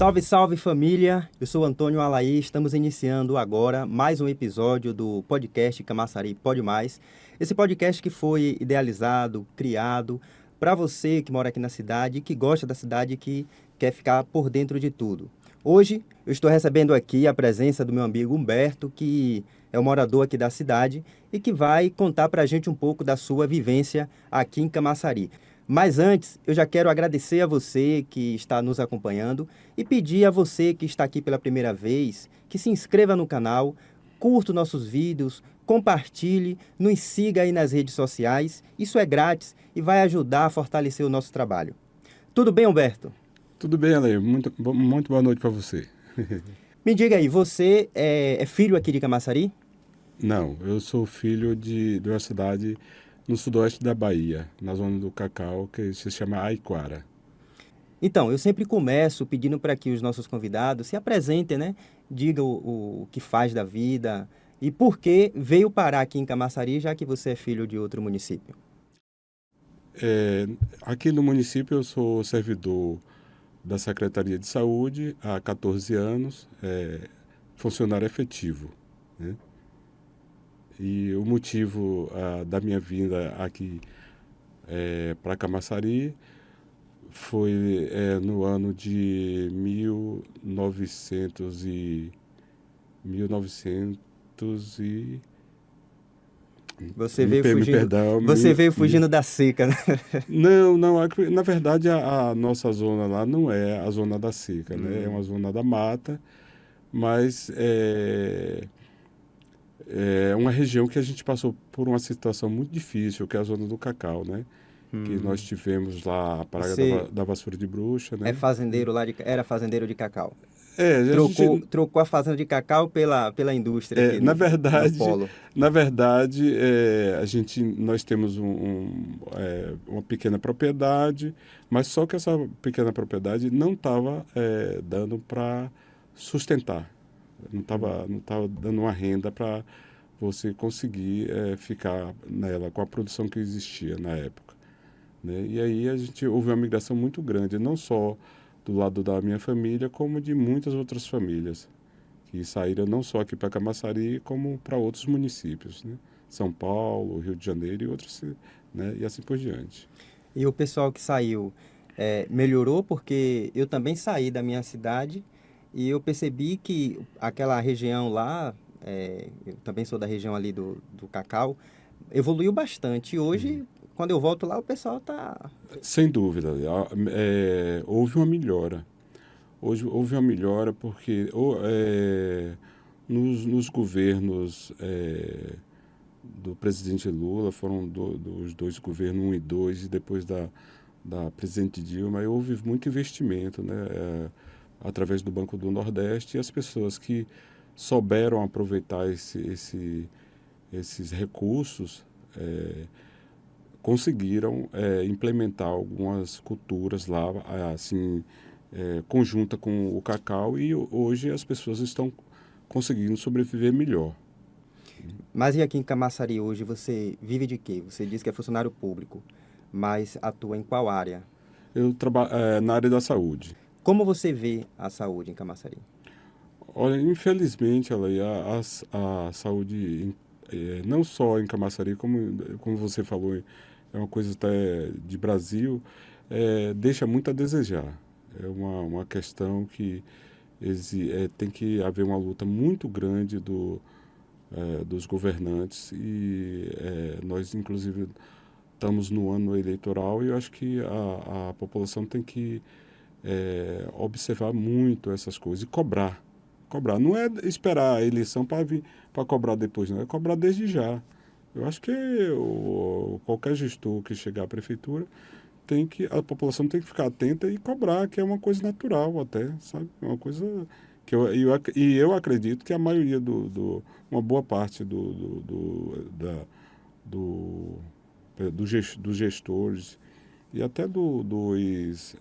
Salve, salve família! Eu sou Antônio Alaí, estamos iniciando agora mais um episódio do podcast Camaçari Pode Mais. Esse podcast que foi idealizado, criado para você que mora aqui na cidade, que gosta da cidade e que quer ficar por dentro de tudo. Hoje eu estou recebendo aqui a presença do meu amigo Humberto, que é um morador aqui da cidade e que vai contar para a gente um pouco da sua vivência aqui em Camaçari. Mas antes, eu já quero agradecer a você que está nos acompanhando e pedir a você que está aqui pela primeira vez que se inscreva no canal, curta nossos vídeos, compartilhe, nos siga aí nas redes sociais. Isso é grátis e vai ajudar a fortalecer o nosso trabalho. Tudo bem, Humberto? Tudo bem, Ale. Muito boa noite para você. Me diga aí, você é filho aqui de Camaçari? Não, eu sou filho de uma cidade no sudoeste da Bahia, na zona do Cacau, que se chama Aiquara. Então, eu sempre começo pedindo para que os nossos convidados se apresentem, né? Digam o que faz da vida e por que veio parar aqui em Camaçari, já que você é filho de outro município. É, aqui no município eu sou servidor da Secretaria de Saúde há 14 anos, funcionário efetivo, né? E o motivo da minha vinda aqui para Camaçari foi no ano de 1900 e Você veio me fugindo, perdão, você veio fugindo da seca, né? não, na verdade a nossa zona lá não é a zona da seca, né? É Hum, uma zona da mata, mas é uma região que a gente passou por uma situação muito difícil, que é a zona do cacau, né? Que nós hum. tivemos lá a praga Você da vassoura de bruxa, é né? fazendeiro lá era fazendeiro de cacau. A gente, Trocou a fazenda de cacau pela indústria aqui na no verdade, polo. nós temos uma pequena propriedade, mas só que essa pequena propriedade não estava dando para sustentar, não tava dando uma renda para você conseguir ficar nela com a produção que existia na época, né? E aí houve uma migração muito grande, não só do lado da minha família, como de muitas outras famílias que saíram não só aqui para Camaçari, como para outros municípios, né? São Paulo, Rio de Janeiro e outros, né? E assim por diante. E o pessoal que saiu melhorou porque eu também saí da minha cidade e eu percebi que aquela região lá, eu também sou da região ali do Cacau, evoluiu bastante. E hoje, quando eu volto lá, o pessoal tá. Sem dúvida, houve uma melhora. Hoje houve uma melhora porque nos governos do presidente Lula, foram dos dois governos, 1 e 2, e depois da presidente Dilma, e houve muito investimento, né, através do Banco do Nordeste, e as pessoas que souberam aproveitar esses recursos conseguiram implementar algumas culturas lá, assim, conjunta com o cacau, e hoje as pessoas estão conseguindo sobreviver melhor. Mas e aqui em Camaçari hoje, você vive de quê? Você diz que é funcionário público, mas atua em qual área? Eu trabalho na área da saúde. Como você vê a saúde em Camaçari? Olha, infelizmente, a saúde, não só em Camaçari, como você falou, é uma coisa até de Brasil, deixa muito a desejar. É uma questão que tem que haver uma luta muito grande dos governantes e nós, inclusive, estamos no ano eleitoral e eu acho que a população tem que observar muito essas coisas e cobrar. Cobrar. Não é esperar a eleição para cobrar depois, não. É cobrar desde já. Eu acho que qualquer gestor que chegar à prefeitura a população tem que ficar atenta e cobrar, que é uma coisa natural até, sabe? É uma coisa que eu acredito que a maioria uma boa parte do, dos gestores e até dos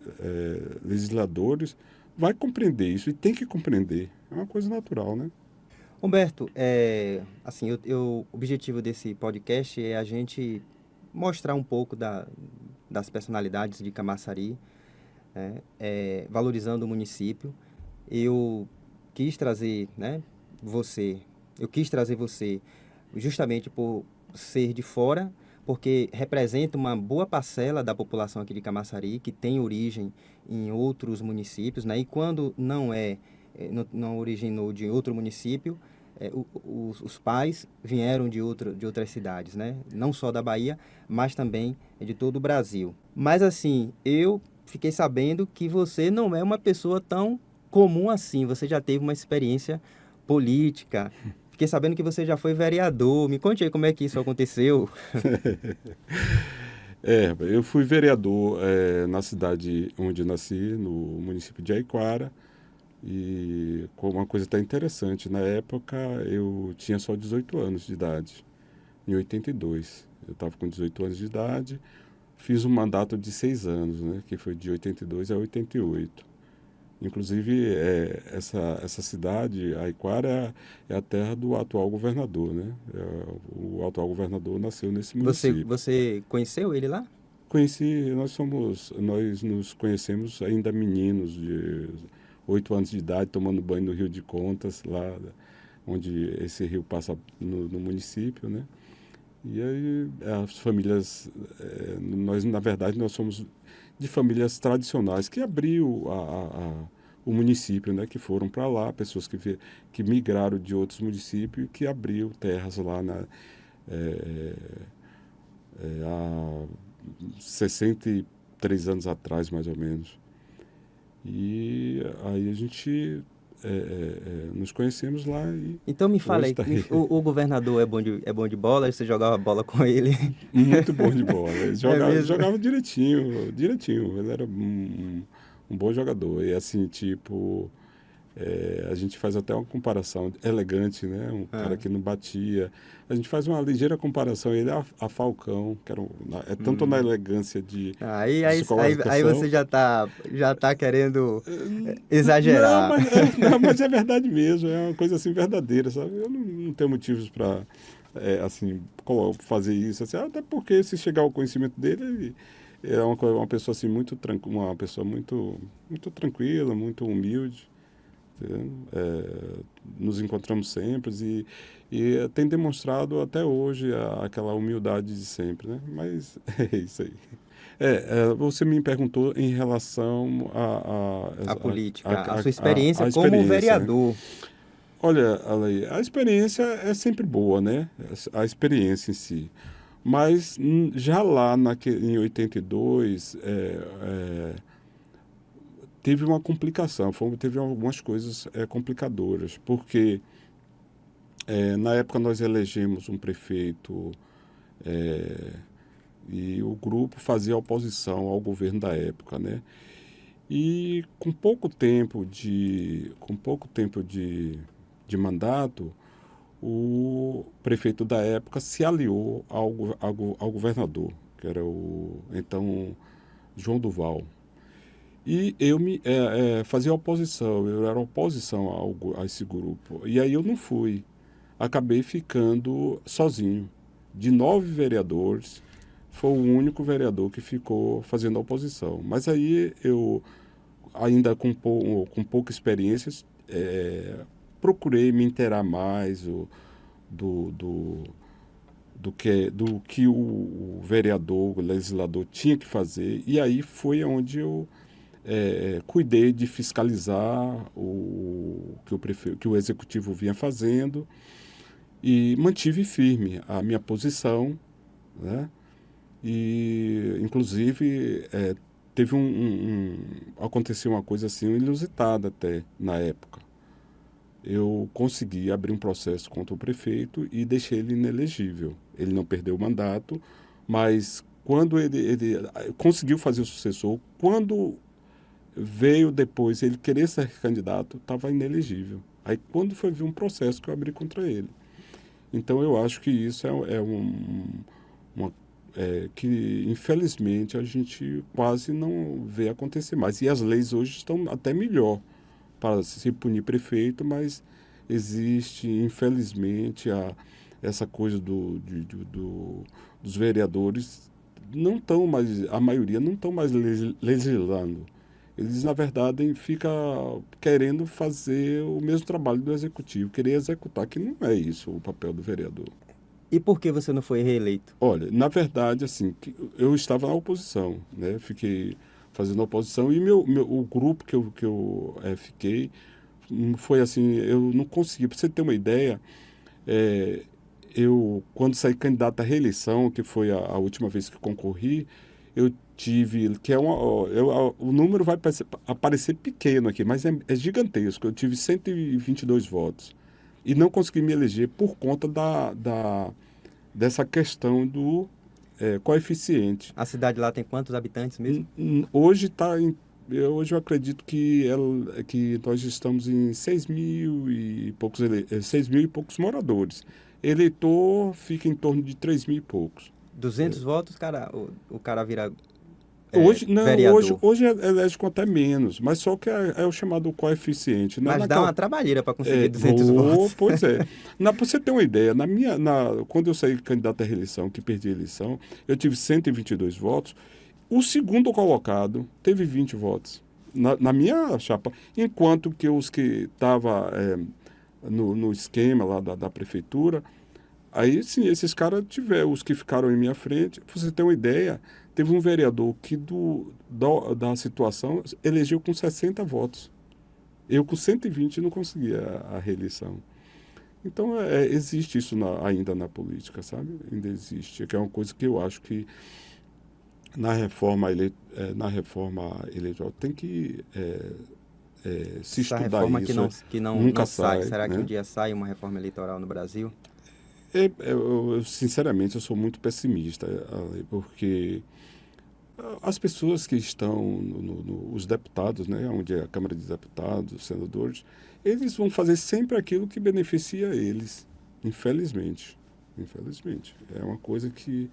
legisladores vai compreender isso e tem que compreender. É uma coisa natural, né? Humberto, assim, o objetivo desse podcast é a gente mostrar um pouco das personalidades de Camaçari, né, valorizando o município. eu quis trazer, né, você, eu quis trazer você justamente por ser de fora, porque representa uma boa parcela da população aqui de Camaçari, que tem origem em outros municípios, né? E quando não originou de outro município, os pais vieram de outras cidades, né? Não só da Bahia, mas também de todo o Brasil. Mas assim, eu fiquei sabendo que você não é uma pessoa tão comum assim. Você já teve uma experiência política. Fiquei sabendo que você já foi vereador. Me conte aí como é que isso aconteceu. Eu fui vereador na cidade onde eu nasci, no município de Aiquara, e com uma coisa até interessante, na época eu tinha só 18 anos de idade, em 82. Eu estava com 18 anos de idade, fiz um mandato de 6 anos, né, que foi de 82 a 88. Inclusive, essa cidade, Aiquara, é a terra do atual governador, né? O atual governador nasceu nesse município. Você conheceu ele lá? Conheci, nós nos conhecemos ainda meninos de 8 anos de idade, tomando banho no Rio de Contas, lá onde esse rio passa no município, né? E aí as famílias, na verdade, nós somos de famílias tradicionais que abriu o município, né? Que foram para lá, pessoas que migraram de outros municípios e que abriu terras lá eh, há 63 anos atrás, mais ou menos. E aí a gente nos conhecemos lá e Então me fala hoje aí, está aí. o governador é bom de bola? Você jogava bola com ele? Muito bom de bola. Ele É mesmo? jogava direitinho, direitinho. Ele era um bom jogador. E assim, tipo, a gente faz até uma comparação elegante, né? Um cara Ah, que não batia. A gente faz uma ligeira comparação ele a Falcão, que era tanto na hum. elegância Aí de aí você colocação. já tá querendo Não, exagerar. não, mas é verdade mesmo, é uma coisa assim verdadeira, sabe? Eu não tenho motivos para assim fazer isso, assim, até porque se chegar ao conhecimento dele, ele é uma pessoa assim muito uma pessoa muito tranquila, muito humilde, entendeu? Nos encontramos sempre e tem demonstrado até hoje aquela humildade de sempre, né? Mas é isso aí. Você me perguntou em relação A política, a sua a experiência como experiência, né? vereador. Olha, Ale, a experiência é sempre boa, né? A experiência em si. Mas já lá em 82, teve uma complicação, teve algumas coisas complicadoras, porque na época nós elegemos um prefeito é, e o grupo fazia oposição ao governo da época, né? E com pouco tempo de mandato, o prefeito da época se aliou ao governador, que era o então João Duval. E eu fazia oposição, eu era oposição a esse grupo. E aí eu não fui. Acabei ficando sozinho. De 9 vereadores, foi o único vereador que ficou fazendo oposição. Mas aí eu, ainda com pouca experiência, procurei me inteirar mais do, do, do que o vereador, o legislador tinha que fazer. E aí foi onde eu cuidei de fiscalizar que o executivo vinha fazendo e mantive firme a minha posição, né? E, inclusive, aconteceu uma coisa assim inusitada até na época. Eu consegui abrir um processo contra o prefeito e deixei ele inelegível. Ele não perdeu o mandato, mas quando ele conseguiu fazer o sucessor, quando veio depois ele querer ser candidato, estava inelegível. Aí quando foi vir um processo que eu abri contra ele. Então eu acho que isso uma, que infelizmente a gente quase não vê acontecer mais. E as leis hoje estão até melhor para se punir prefeito, mas existe infelizmente essa coisa dos vereadores não estão mais, a maioria não estão mais legislando. Eles, na verdade, ficam querendo fazer o mesmo trabalho do executivo, querer executar, que não é isso o papel do vereador. E por que você não foi reeleito? Olha, na verdade, assim, eu estava na oposição, né? Fiquei fazendo oposição e o grupo que eu fiquei foi assim, eu não consegui. Para você ter uma ideia, é, eu, quando saí candidato à reeleição, que foi a última vez que concorri, eu tive, que é o número vai aparecer pequeno aqui, mas é gigantesco. Eu tive 122 votos e não consegui me eleger por conta dessa questão do coeficiente. A cidade lá tem quantos habitantes mesmo? Hoje hoje eu acredito que nós estamos em 6 mil e poucos moradores. Eleitor fica em torno de 3 mil e poucos. 200 votos, cara, o cara vira Hoje, não, vereador. hoje elege com até menos, mas só que é o chamado coeficiente. Mas dá uma trabalheira para conseguir 200 votos. Pois é. Para você ter uma ideia, quando eu saí candidato à reeleição, que perdi a eleição, eu tive 122 votos. O segundo colocado teve 20 votos na minha chapa, enquanto que os que estavam no esquema lá da prefeitura, aí sim, esses caras tiveram, os que ficaram em minha frente. Pra você ter uma ideia, teve um vereador que da situação elegeu com 60 votos. Eu com 120 não conseguia a reeleição. Então, existe isso ainda na política, sabe? Ainda existe, que é uma coisa que eu acho que na reforma eleitoral tem que se Essa estudar reforma isso. que não, Nunca não sai. sai, Será que né? um dia sai uma reforma eleitoral no Brasil? Sinceramente, eu sou muito pessimista, Ale, porque as pessoas que estão, os deputados, né, onde é a Câmara de Deputados, os senadores, eles vão fazer sempre aquilo que beneficia eles, infelizmente. Infelizmente. É uma coisa que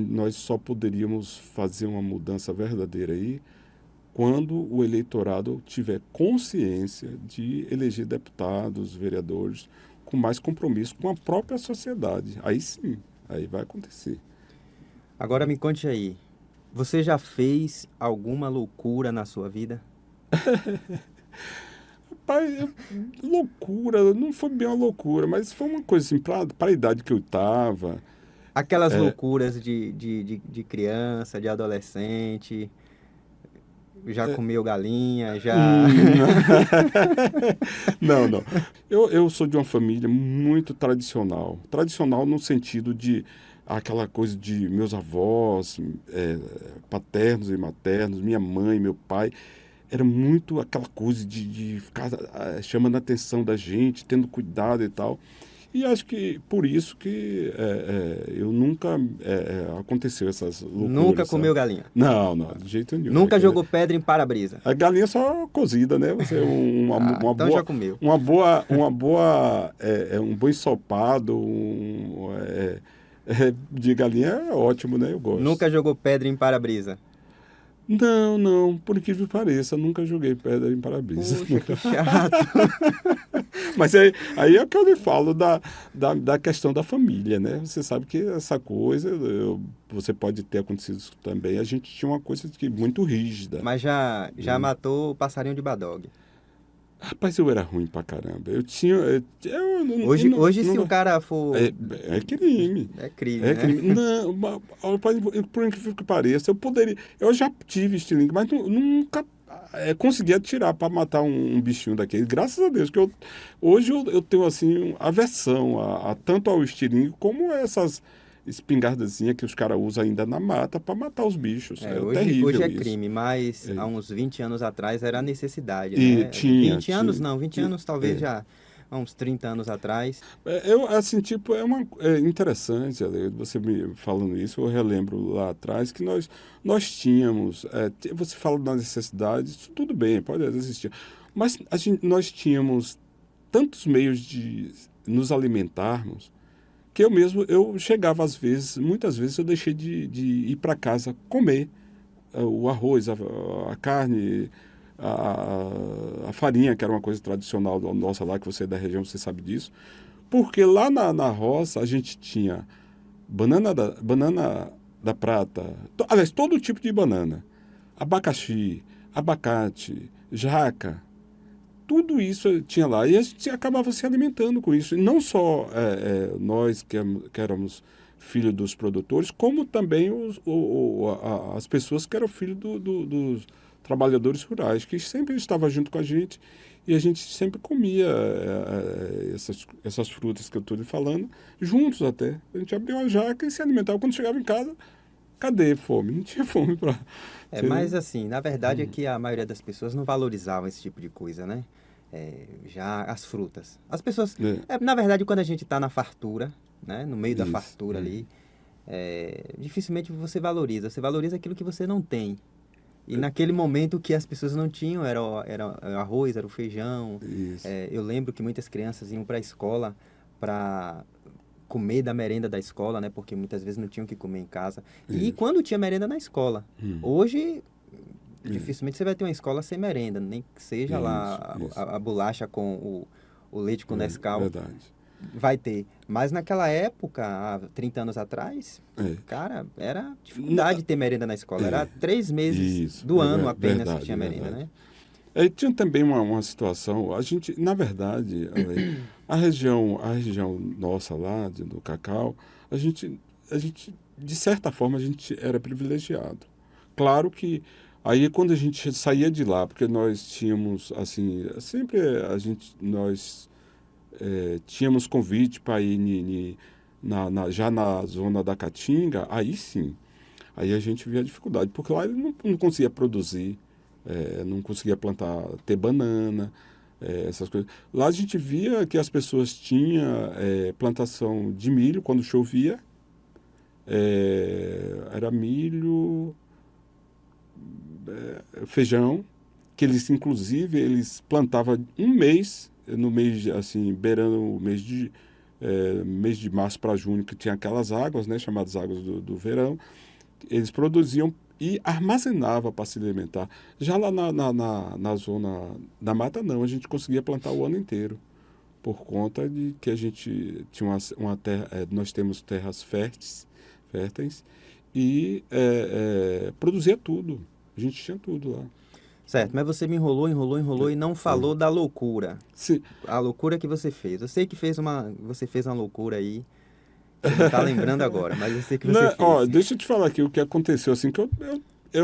nós só poderíamos fazer uma mudança verdadeira aí quando o eleitorado tiver consciência de eleger deputados, vereadores, com mais compromisso com a própria sociedade. Aí sim, aí vai acontecer. Agora me conte aí, você já fez alguma loucura na sua vida? Pai, loucura, não foi bem uma loucura, mas foi uma coisa assim, para a idade que eu estava. Aquelas loucuras de criança, de adolescente, já comeu galinha, já... Não, não. Eu sou de uma família muito tradicional. Tradicional no sentido de aquela coisa de meus avós, paternos e maternos, minha mãe, meu pai. Era muito aquela coisa de ficar chamando a atenção da gente, tendo cuidado e tal. E acho que por isso que eu nunca aconteceu essas loucuras. Nunca sabe? comeu galinha? Não, de jeito nenhum. Nunca jogou pedra em para-brisa? A galinha só cozida, né? Você uma então boa, já comeu. um bom ensopado, de galinha é ótimo, né? Eu gosto. Nunca jogou pedra em para-brisa? Não, por incrível que pareça, nunca joguei pedra em para-brisa. Puxa, que chato. Mas aí é o que eu lhe falo da questão da família, né? Você sabe que essa coisa, você pode ter acontecido isso também, a gente tinha uma coisa muito rígida. Mas já matou o passarinho de Badog? Rapaz, eu era ruim pra caramba. Eu tinha... Hoje se o cara for... É crime. É crime, É né? crime. Não, por incrível que pareça, eu poderia... Eu já tive estilingue, mas nunca consegui atirar para matar um bichinho daquele. Graças a Deus, que hoje eu tenho, assim, aversão tanto ao estilingue como essas espingardazinhas que os caras usam ainda na mata para matar os bichos. É terrível hoje é isso. crime, mas há uns 20 anos atrás era a necessidade, E né? tinha, 20 anos tinha. não, 20 anos talvez já, há uns 30 anos atrás. Assim, tipo, é interessante, Ale, você me falando isso, eu relembro lá atrás que nós tínhamos, você fala da necessidade, isso tudo bem, pode existir, mas nós tínhamos tantos meios de nos alimentarmos que eu chegava muitas vezes eu deixei de ir para casa comer o arroz, a carne, a farinha, que era uma coisa tradicional nossa lá, que você é da região, você sabe disso, porque lá na roça a gente tinha banana da prata, aliás, todo tipo de banana. abacaxi, abacate, jaca, tudo isso tinha lá. E a gente acabava se alimentando com isso. E não só nós que éramos filhos dos produtores, como também as pessoas que eram filhos dos trabalhadores rurais, que sempre estavam junto com a gente e a gente sempre comia essas frutas que eu estou lhe falando, juntos até. A gente abria uma jaca e se alimentava. Quando chegava em casa, cadê fome? Não tinha fome para... Mas assim, na verdade é que a maioria das pessoas não valorizavam esse tipo de coisa, né? Já as frutas. As pessoas... na verdade, quando a gente está na fartura, né? No meio da fartura ali, dificilmente você valoriza. Você valoriza aquilo que você não tem. E naquele momento o que as pessoas não tinham era o arroz, era o feijão. Eu lembro que muitas crianças iam para a escola para comer da merenda da escola, né? Porque muitas vezes não tinham o que comer em casa. E quando tinha merenda na escola. Hoje, dificilmente você vai ter uma escola sem merenda, nem que seja lá a bolacha com o leite com Nescau. Verdade. Vai ter. Mas naquela época, há 30 anos atrás, cara, era dificuldade ter merenda na escola. Era 3 meses do ano apenas que tinha merenda, né? Tinha também uma situação, a gente, na verdade, a região nossa lá, do Cacau, a gente, de certa forma, a gente era privilegiado. Claro que aí quando a gente saía de lá, porque nós tínhamos, assim, sempre nós tínhamos convite para ir já na zona da Caatinga, aí sim, aí a gente via a dificuldade, porque lá ele não conseguia produzir, não conseguia plantar, ter banana, essas coisas. Lá a gente via que as pessoas tinham plantação de milho quando chovia, era milho, feijão, que eles plantavam um mês, no mês, assim, beirando o mês de março para junho, que tinha aquelas águas, né, chamadas águas do verão, eles produziam e armazenava para se alimentar. Já lá na zona da mata, não, a gente conseguia plantar o ano inteiro, por conta de que a gente tinha uma terra, nós temos terras férteis e produzia tudo. A gente tinha tudo lá. Certo, mas você me enrolou e não falou da loucura. Sim. A loucura que você fez. Eu sei que você fez uma loucura aí. Você não está lembrando agora, mas eu sei que você fez. Ó, deixa eu te falar aqui o que aconteceu. Assim, que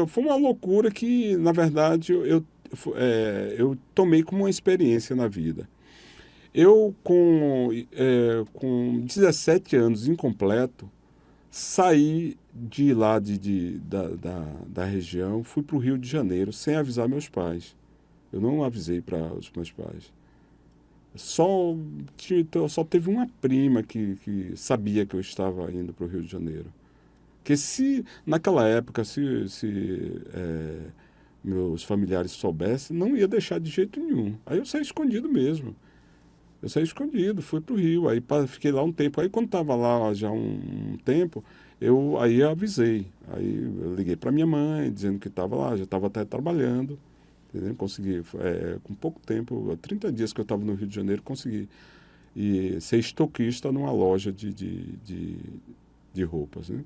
foi uma loucura que, na verdade, eu tomei como uma experiência na vida. Eu, com 17 anos incompleto, saí de lá da região, fui para o Rio de Janeiro sem avisar meus pais. Eu não avisei para os meus pais. Só teve uma prima que sabia que eu estava indo para o Rio de Janeiro. Porque naquela época, se meus familiares soubessem, não ia deixar de jeito nenhum. Aí eu saí escondido mesmo. Eu saí escondido, fui para o Rio, aí fiquei lá um tempo. Aí quando estava lá já um tempo, aí eu avisei. Aí eu liguei para minha mãe, dizendo que estava lá, já estava até trabalhando. Entendeu? Consegui, com pouco tempo, 30 dias que eu estava no Rio de Janeiro, consegui ser estoquista numa loja de roupas. Né?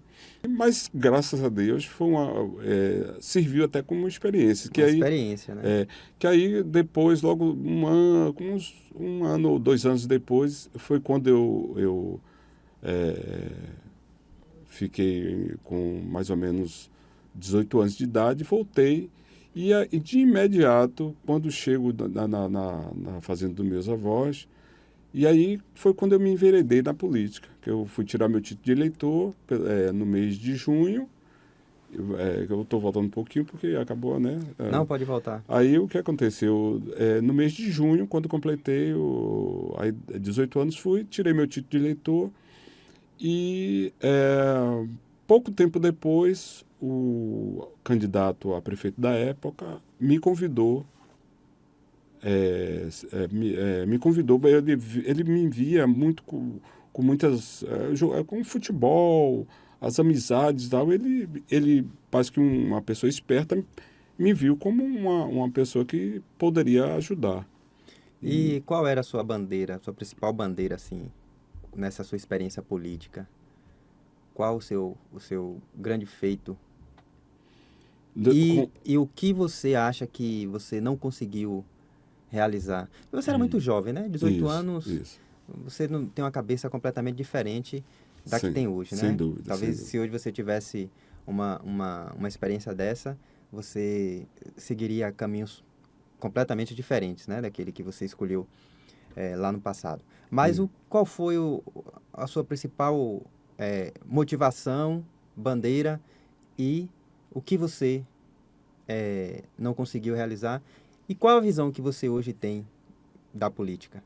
Mas, graças a Deus, serviu até como experiência. Experiência, né? Que aí, depois, logo um ano ou 2 anos depois, foi quando eu fiquei com mais ou menos 18 anos de idade, voltei. E de imediato, quando chego na fazenda dos meus avós, e aí foi quando eu me enveredei na política, que eu fui tirar meu título de eleitor no mês de junho. Eu estou voltando um pouquinho porque acabou, né? Não, pode voltar. Aí o que aconteceu? No mês de junho, quando completei 18 anos, tirei meu título de eleitor e pouco tempo depois o candidato a prefeito da época me convidou. Me convidou, ele me envia muito com muitas. Com futebol, as amizades e tal. Ele parece que uma pessoa esperta me viu como uma pessoa que poderia ajudar. E qual era a sua bandeira, a sua principal bandeira, assim, nessa sua experiência política? Qual o seu grande feito? E o que você acha que você não conseguiu realizar? Você era muito jovem, né? 18 Isso, anos, isso. você não tem uma cabeça completamente diferente da que Sem, tem hoje, sem né? dúvida, sem Talvez dúvida. se hoje você tivesse uma experiência dessa, você seguiria caminhos completamente diferentes, né? Daquele que você escolheu lá no passado. Mas Isso. qual foi a sua principal motivação, bandeira e o que você não conseguiu realizar? E qual a visão que você hoje tem da política?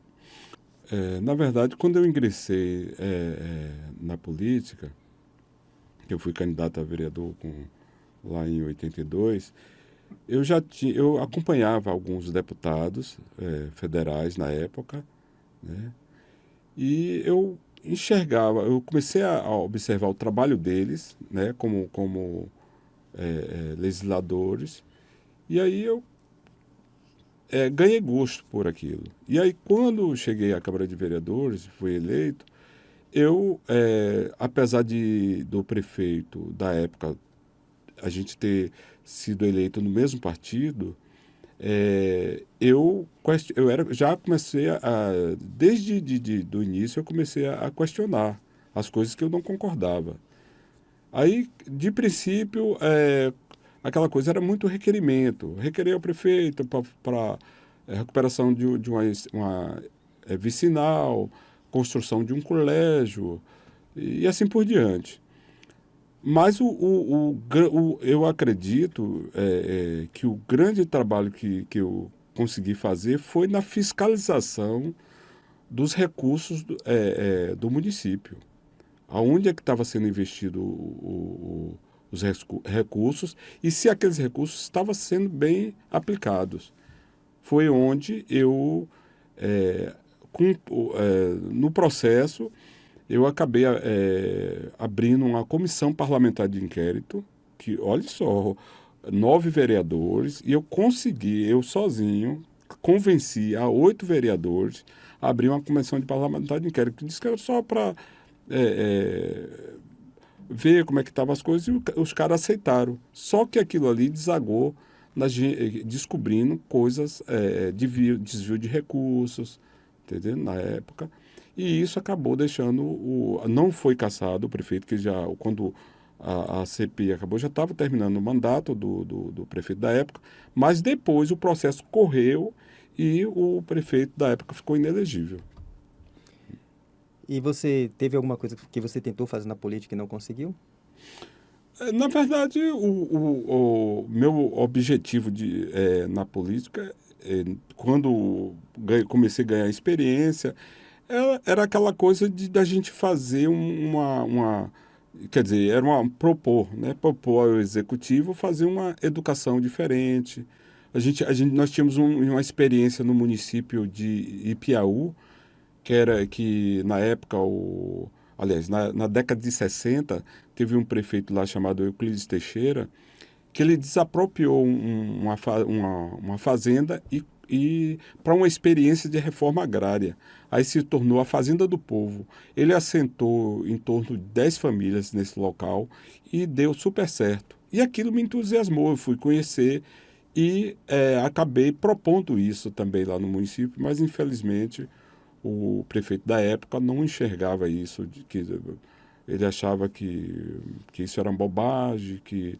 Na verdade, quando eu ingressei na política, eu fui candidato a vereador lá em 82, eu acompanhava alguns deputados federais na época, né? E eu enxergava, eu comecei a observar o trabalho deles, né, como legisladores, e aí eu ganhei gosto por aquilo. E aí, quando cheguei à Câmara de Vereadores, fui eleito, apesar do prefeito da época, a gente ter sido eleito no mesmo partido, já comecei desde do início, eu comecei a questionar as coisas que eu não concordava. Aí, de princípio, aquela coisa era muito requerimento. Requerer ao prefeito para recuperação de uma vicinal, construção de um colégio e assim por diante. Mas eu acredito que o grande trabalho que eu consegui fazer foi na fiscalização dos recursos do município. Aonde é que estava sendo investido os recursos e se aqueles recursos estavam sendo bem aplicados. Foi onde no processo, eu acabei abrindo uma comissão parlamentar de inquérito, que, olha só, 9 vereadores, e eu sozinho, convenci a 8 vereadores a abrir uma comissão de parlamentar de inquérito, que disse que era só para ver como é que estavam as coisas, e os caras aceitaram. Só que aquilo ali desagou, descobrindo coisas de desvio de recursos, entendeu? Na época. E isso acabou deixando não foi cassado o prefeito, que já, quando a CPI acabou, já estava terminando o mandato do prefeito da época, mas depois o processo correu e o prefeito da época ficou inelegível. E você teve alguma coisa que você tentou fazer na política e não conseguiu? Na verdade, o meu objetivo na política, quando comecei a ganhar experiência, era aquela coisa da gente fazer quer dizer, propor ao executivo fazer uma educação diferente. Nós tínhamos uma experiência no município de Ipiaú, que na época, aliás, na década de 60, teve um prefeito lá chamado Euclides Teixeira, que ele desapropriou uma fazenda e para uma experiência de reforma agrária. Aí se tornou a Fazenda do Povo. Ele assentou em torno de 10 famílias nesse local e deu super certo. E aquilo me entusiasmou, eu fui conhecer e acabei propondo isso também lá no município, mas infelizmente o prefeito da época não enxergava isso, que ele achava que isso era uma bobagem, que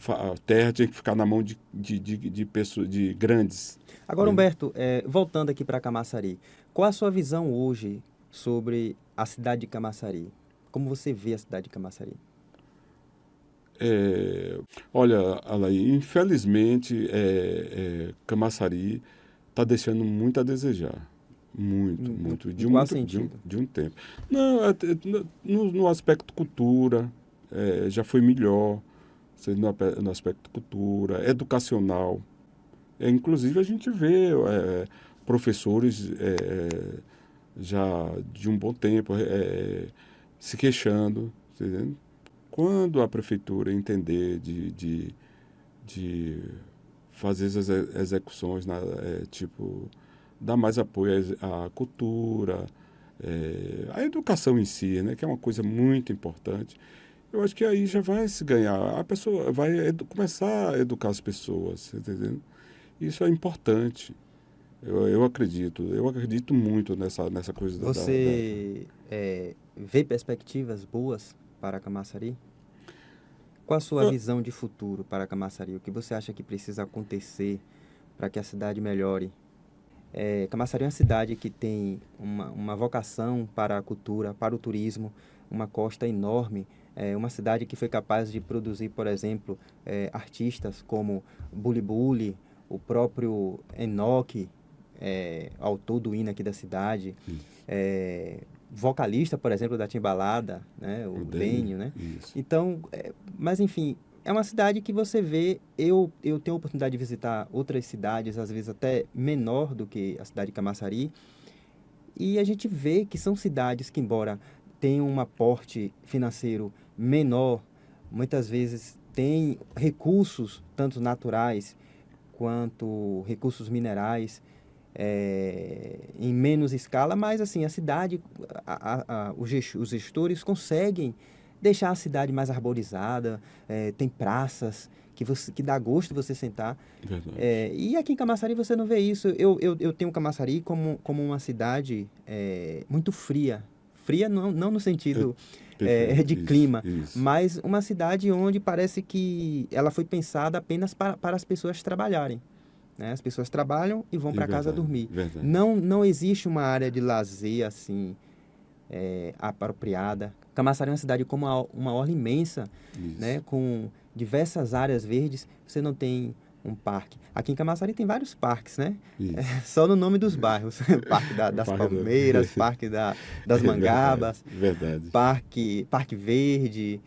a terra tinha que ficar na mão de pessoas, de grandes. Agora, Né? Humberto, voltando aqui para Camaçari, qual a sua visão hoje sobre a cidade de Camaçari? Como você vê a cidade de Camaçari? Olha, Alaí, infelizmente, Camaçari está deixando muito a desejar. Muito, muito. Em qual sentido? De um tempo. Não, no aspecto cultura, já foi melhor. No aspecto cultura, educacional. Inclusive, a gente vê professores já de um bom tempo se queixando. Tá entendendo? Quando a prefeitura entender de fazer as execuções, tipo, dar mais apoio à cultura, à educação em si, né, que é uma coisa muito importante, eu acho que aí já vai se ganhar. A pessoa vai começar a educar as pessoas, entendeu? Isso é importante. Eu acredito muito nessa coisa Você vê perspectivas boas para Camaçari? Qual a sua Eu- visão de futuro para Camaçari? O que você acha que precisa acontecer para que a cidade melhore? Camaçari é uma cidade que tem uma vocação para a cultura, para o turismo, uma costa enorme. É uma cidade que foi capaz de produzir, por exemplo, artistas como Buli Buli, o próprio Enoque, autor do hino aqui da cidade, Isso. vocalista, por exemplo, da Timbalada, né, O o Dene, Denio, né? isso. Então, mas enfim, é uma cidade que você vê, eu tenho a oportunidade de visitar outras cidades, às vezes até menor do que a cidade de Camaçari, e a gente vê que são cidades que, embora tenham um aporte financeiro menor, muitas vezes têm recursos, tanto naturais quanto recursos minerais, em menos escala, mas assim, a cidade, os gestores conseguem deixar a cidade mais arborizada, tem praças que dá gosto você sentar. Verdade. E aqui em Camaçari você não vê isso. Eu tenho Camaçari como uma cidade muito fria. Fria não no Eu- sentido Perfeito. de Isso, clima, isso. mas uma cidade onde parece que ela foi pensada apenas para as pessoas trabalharem, né? As pessoas trabalham e vão E para casa verdade, dormir. verdade. Não existe uma área de lazer assim apropriada. Camaçari é uma cidade com uma orla imensa, Isso, né? Com diversas áreas verdes. Você não tem um parque. Aqui em Camaçari tem vários parques, né? isso. Só no nome dos bairros. Parque O das Parque do... Palmeiras, Parque das É verdade, Mangabas, verdade. Parque Verde.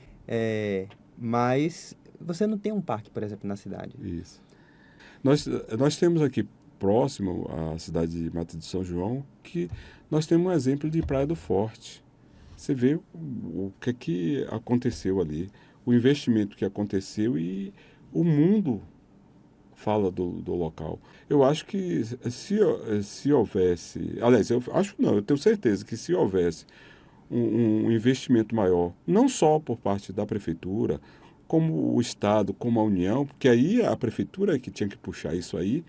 Mas você não tem um parque, por exemplo, na cidade. Isso. Nós temos aqui próximo à cidade de Mata de São João que nós temos um exemplo de Praia do Forte. Você vê o que aconteceu ali, o investimento que aconteceu e o mundo fala do local. Eu acho que se houvesse, aliás, eu acho não, eu tenho certeza que se houvesse um investimento maior, não só por parte da prefeitura, como o Estado, como a União, porque aí a prefeitura é que tinha que puxar isso aí,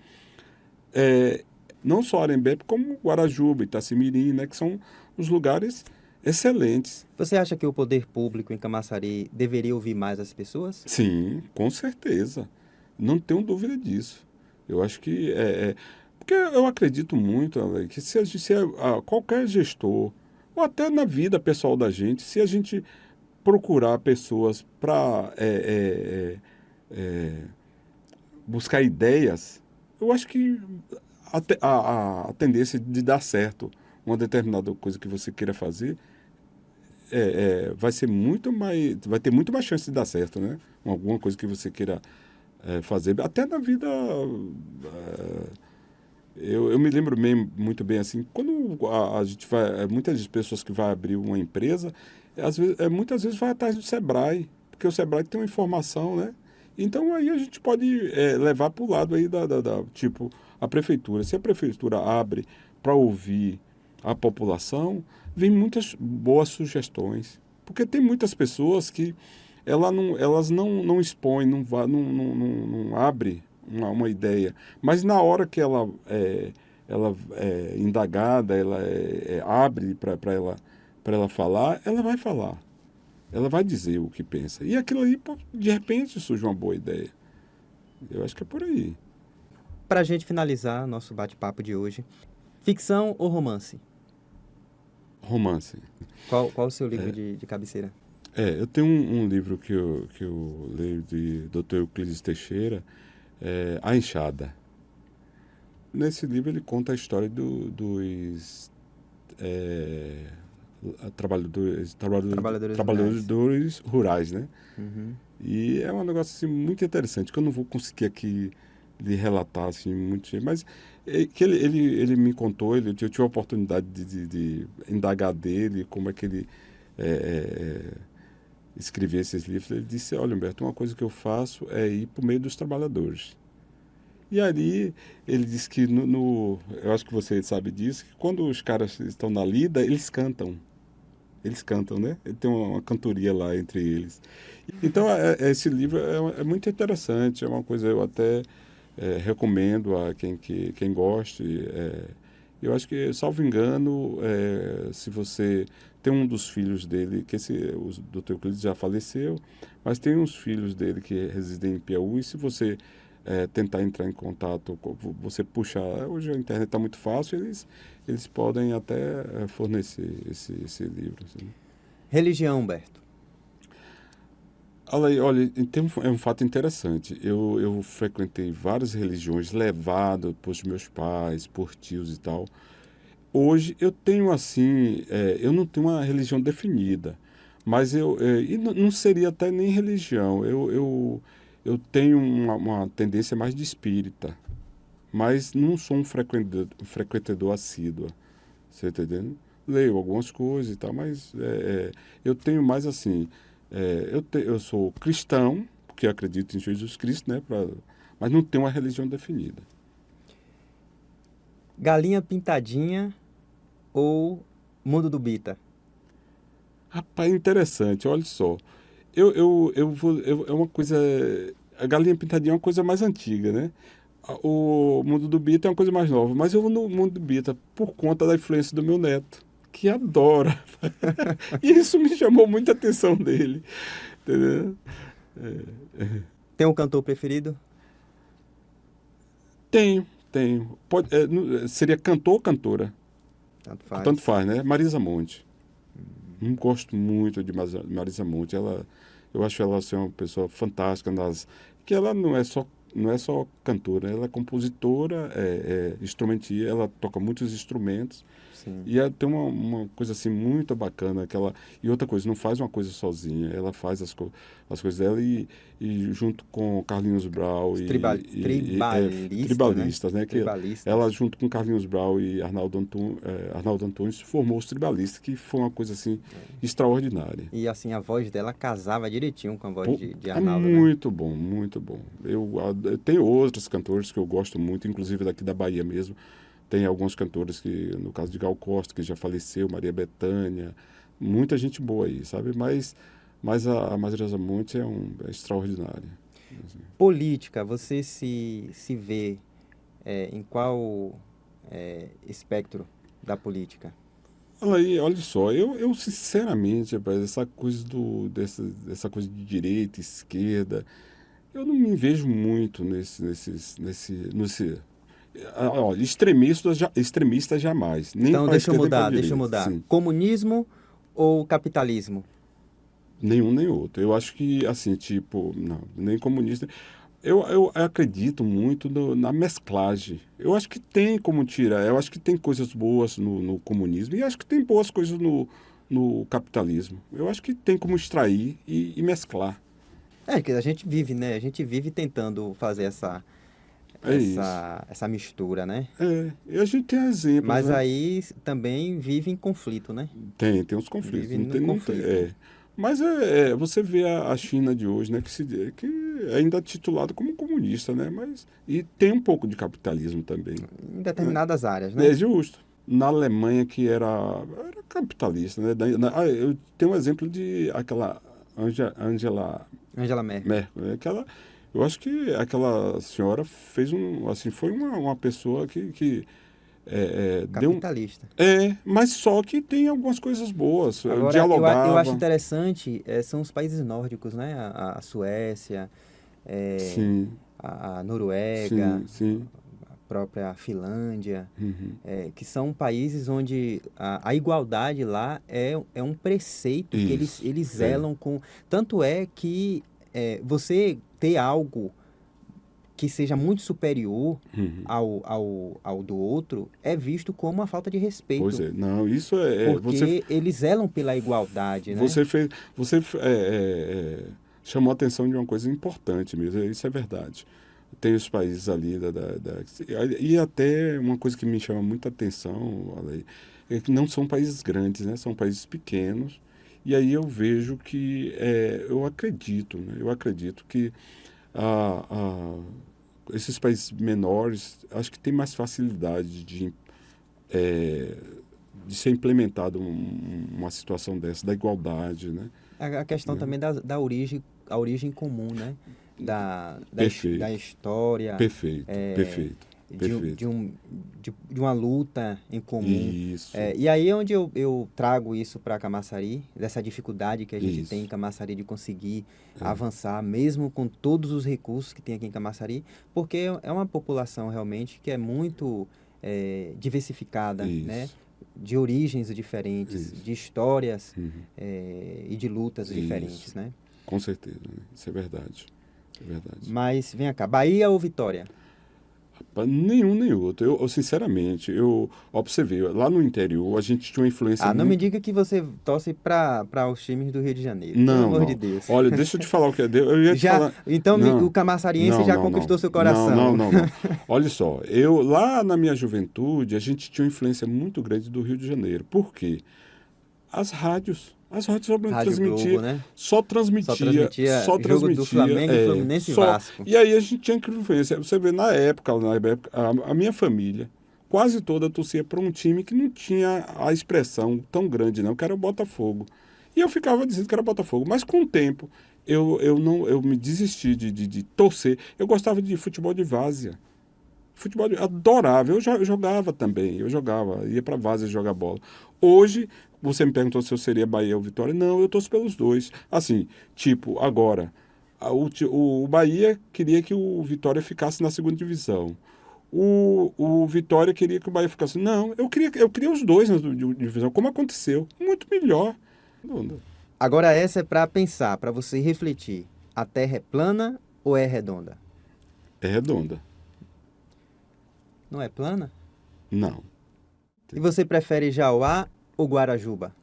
é, não só Arembepe, como Guarajuba, Itacimirim, né, que são os lugares excelentes. Você acha que o poder público em Camaçari deveria ouvir mais as pessoas? Sim, com certeza. Não tenho dúvida disso. Eu acho que porque eu acredito muito, Ale, que qualquer gestor, ou até na vida pessoal da gente, se a gente procurar pessoas para buscar ideias, eu acho que a tendência de dar certo uma determinada coisa que você queira fazer vai ser muito mais, vai ter muito mais chance de dar certo, né? Alguma coisa que você queira fazer, até na vida. Eu me lembro muito bem assim, quando a gente vai, muitas pessoas que vai abrir uma empresa, às vezes, muitas vezes vai atrás do Sebrae, porque o Sebrae tem uma informação, né? Então aí a gente pode levar para o lado aí tipo, a prefeitura. Se a prefeitura abre para ouvir a população, vem muitas boas sugestões. Porque tem muitas pessoas que elas não expõem, não abre uma ideia. Mas na hora que ela é indagada, ela abre para ela falar, ela vai falar. Ela vai dizer o que pensa. E aquilo aí, pô, de repente, surge uma boa ideia. Eu acho que é por aí. Para a gente finalizar nosso bate-papo de hoje, ficção ou romance? Romance. Qual o seu livro de cabeceira? Eu tenho um livro que eu leio de Dr. Euclides Teixeira, A Enxada. Nesse livro ele conta a história dos Trabalhadores rurais. trabalhadores rurais, né? Uhum. E é um negócio assim, muito interessante, que eu não vou conseguir aqui lhe relatar assim, muito, mas que ele me contou, eu tive a oportunidade de indagar dele, como é que ele escrevia esses livros. Ele disse, olha, Humberto, uma coisa que eu faço é ir para o meio dos trabalhadores. E ali ele disse que, eu acho que você sabe disso, que quando os caras estão na lida, eles cantam. Eles cantam, né? Ele tem uma cantoria lá entre eles. Então, esse livro é muito interessante, é uma coisa eu até recomendo a quem goste. Eu acho que, salvo engano, se você tem um dos filhos dele, que o Dr. Euclides já faleceu, mas tem uns filhos dele que residem em Piauí, e se você tentar entrar em contato, você puxar, hoje a internet está muito fácil, eles podem até fornecer esse livro. Assim. Religião, Humberto. Olha, é um fato interessante. Eu frequentei várias religiões, levado por meus pais, por tios e tal. Hoje eu tenho assim, eu não tenho uma religião definida, mas e não seria até nem religião. Eu tenho uma tendência mais de espírita, mas não sou um frequentador assíduo. Você tá entendendo? Leio algumas coisas e tal, mas eu tenho mais assim. Eu sou cristão, porque acredito em Jesus Cristo, né? Mas não tenho uma religião definida. Galinha pintadinha ou mundo do Bita? Rapaz, interessante, olha só. É uma coisa. A galinha pintadinha é uma coisa mais antiga, né? O mundo do Bita é uma coisa mais nova, mas eu vou no mundo do Bita por conta da influência do meu neto, que adora. E isso me chamou muita atenção dele. Entendeu? Tem um cantor preferido? Tenho. Seria cantor ou cantora? Tanto faz. Tanto faz, né? Marisa Monte. Gosto muito de Marisa Monte. Eu acho ela assim, uma pessoa fantástica que ela não é só cantora, ela é compositora, instrumentista, ela toca muitos instrumentos. Sim. E ela tem uma coisa assim muito bacana e outra coisa, não faz uma coisa sozinha, ela faz as coisas dela e junto com Carlinhos Brau tribalistas, né? Que Tribalistas. ela junto com Carlinhos Brau e Arnaldo Antunes formou os tribalistas, que foi uma coisa assim extraordinária. E assim, a voz dela casava direitinho com a voz de É Arnaldo, muito bom, muito bom. Eu tenho outros cantores que eu gosto muito, inclusive daqui da Bahia mesmo. Tem alguns cantores que, no caso de Gal Costa, que já faleceu, Maria Bethânia, muita gente boa aí, sabe? Mas a Marisa Monte é extraordinária. Assim. Política, você se vê em qual espectro da política? Olha só, eu sinceramente, rapaz, dessa coisa de direita, esquerda, eu não me vejo muito nesse olha, extremista jamais. Nem Então, para a esquerda nem para a deixa eu direita. mudar. Sim. Comunismo ou capitalismo? Nenhum nem outro. Eu acho que, assim, tipo, não, nem comunista. Eu acredito muito na mesclagem. Eu acho que tem como tirar. Eu acho que tem coisas boas no comunismo e acho que tem boas coisas no capitalismo. Eu acho que tem como extrair e mesclar. Que a gente vive, né? A gente vive tentando fazer É isso. essa mistura, né? E a gente tem exemplos, Mas né? aí também vive em conflito, né? Tem uns conflitos. Vive Não no tem, não tem, conflito. Mas você vê a China de hoje, né, que ainda é titulada como comunista, né? E tem um pouco de capitalismo também. Em Né? determinadas áreas, É né? justo. Na Alemanha, que era capitalista, né? Eu tenho um exemplo de aquela Angela Angela Merkel. Merkel, né? Eu acho que aquela senhora foi uma pessoa que deu Capitalista. mas só que tem algumas coisas boas. Agora, eu acho Dialogava, interessante, são os países nórdicos, né? A Suécia, eh, sim, a Noruega, sim. a própria Finlândia, Uhum. que são países onde a igualdade lá é um preceito que Isso, eles zelam com. Tanto é que você ter algo que seja muito superior uhum. ao do outro é visto como uma falta de Pois respeito, é, não, isso porque eles zelam pela igualdade, né? você fez, chamou a atenção de uma coisa importante mesmo, isso é verdade. Tem os países ali e até uma coisa que me chama muita atenção, Ale, é que não são países grandes, né? São países pequenos. E aí eu vejo que eu acredito, né? Eu acredito que a, a- esses países menores acho que tem mais facilidade de ser implementado uma situação dessa, da igualdade, né? A questão também da origem, a origem comum, né? Perfeito. Da história. Perfeito, perfeito. De uma luta em comum. Isso. E aí é onde eu trago isso para Camaçari, dessa dificuldade que a gente tem em Camaçari de conseguir avançar, mesmo com todos os recursos que tem aqui em Camaçari, porque é uma população realmente que é muito diversificada, né? De origens diferentes, de histórias e de lutas diferentes, né? Com certeza, né? Isso é verdade. É verdade. Mas, vem cá, Bahia ou Vitória? Nenhum nem outro. Eu sinceramente, eu observei, lá no interior a gente tinha uma influência não muito... me diga que você torce para os times do Rio de Janeiro, não, pelo amor não. de Deus. Olha, deixa eu te falar o que é. Eu ia te falar... Então não, o camaçariense já conquistou seu coração. Não. Olha só, lá na minha juventude, a gente tinha uma influência muito grande do Rio de Janeiro. Por quê? As rádios Globo, né? só transmitia jogo do Flamengo, Fluminense e Vasco. E aí a gente tinha influência. Você vê, na época a minha família quase toda torcia para um time que não tinha a expressão tão grande, não, que era o Botafogo. E eu ficava dizendo que era Botafogo. Mas com o tempo, eu me desisti de torcer. Eu gostava de futebol de várzea. Futebol adorava. Eu jogava também. Ia para várzea jogar bola. Hoje, você me perguntou se eu seria Bahia ou Vitória. Não, eu torço pelos dois. Assim, tipo, agora, o Bahia queria que o Vitória ficasse na segunda divisão. O Vitória queria que o Bahia ficasse... Não, eu queria os dois na divisão, como aconteceu. Muito melhor. Agora essa é para pensar, para você refletir. A Terra é plana ou é redonda? É redonda. Não é plana? Não. E você prefere Jauá ou Guarajuba?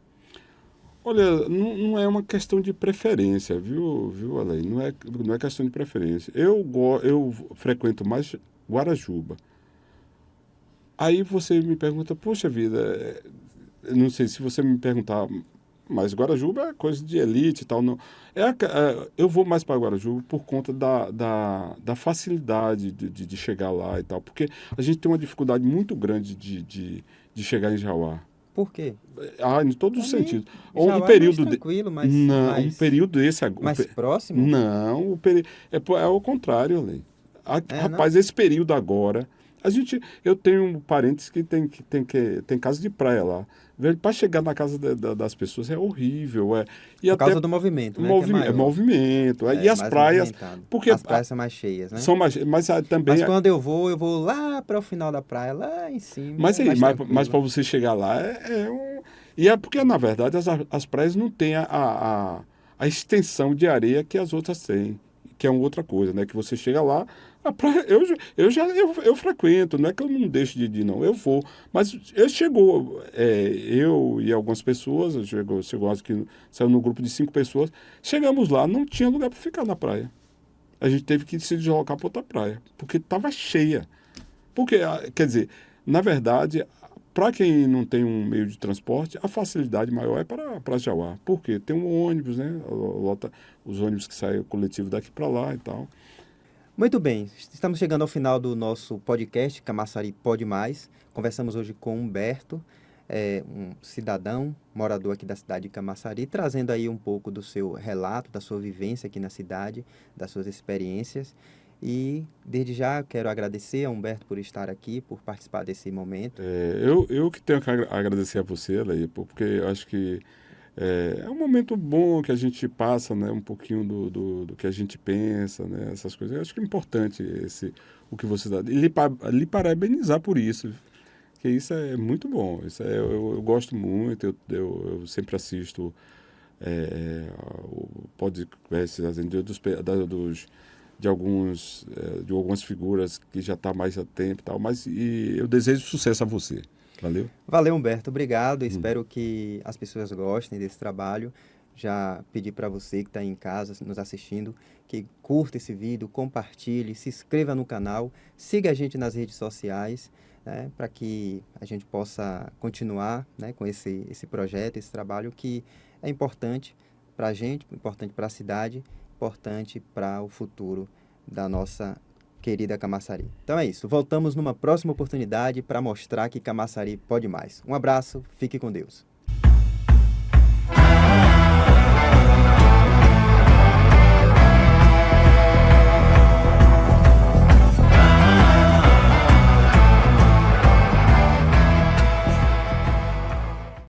Olha, não é uma questão de preferência, viu, Alain? Não é questão de preferência. Eu frequento mais Guarajuba. Aí você me pergunta, poxa vida, não sei se você me perguntar, mas Guarajuba é coisa de elite e tal, não. Eu vou mais para Guarajuba por conta da facilidade de chegar lá e tal, porque a gente tem uma dificuldade muito grande de chegar em Jauá. Por quê? Em todos os sentidos. Um período é mais tranquilo, um período esse mais próximo? Não, é o contrário, Alain. Rapaz, esse período agora, eu tenho parentes que tem casa de praia lá. Para chegar na casa das pessoas é horrível. Por causa do movimento, né? Movimento. E as praias... Porque as praias são mais cheias, né? Mas também... Mas quando eu vou lá para o final da praia, lá em cima. Mas para você chegar lá E é porque, na verdade, as praias não têm a extensão de areia que as outras têm, que é uma outra coisa, né? Que você chega lá, a praia, eu frequento, não é que eu não deixo de ir, não, eu vou. Mas eu e algumas pessoas, chegou acho que saiu num grupo de 5 pessoas, chegamos lá, não tinha lugar para ficar na praia. A gente teve que se deslocar para outra praia, porque estava cheia. Porque, quer dizer, na verdade... Para quem não tem um meio de transporte, a facilidade maior é para Jauá. Por quê? Tem um ônibus, né? Os ônibus que saem coletivo daqui para lá e tal. Muito bem, estamos chegando ao final do nosso podcast, Camaçari Pode Mais. Conversamos hoje com Humberto, um cidadão, morador aqui da cidade de Camaçari, trazendo aí um pouco do seu relato, da sua vivência aqui na cidade, das suas experiências. E, desde já, quero agradecer a Humberto por estar aqui, por participar desse momento. Eu que tenho que agradecer a você, Leia, porque eu acho que é um momento bom que a gente passa, né, um pouquinho do que a gente pensa, né, essas coisas. Eu acho que é importante o que você dá. E lhe parabenizar por isso, porque isso é muito bom. Eu gosto muito, eu sempre assisto o podcast de algumas figuras que já está mais há tempo e tal, e eu desejo sucesso a você. Valeu? Valeu, Humberto. Obrigado. Espero que as pessoas gostem desse trabalho. Já pedi para você que está aí em casa nos assistindo, que curta esse vídeo, compartilhe, se inscreva no canal, siga a gente nas redes sociais, né, para que a gente possa continuar, né, com esse projeto, esse trabalho que é importante para a gente, importante para a cidade, importante para o futuro da nossa querida Camaçari. Então é isso. Voltamos numa próxima oportunidade para mostrar que Camaçari pode mais. Um abraço, fique com Deus.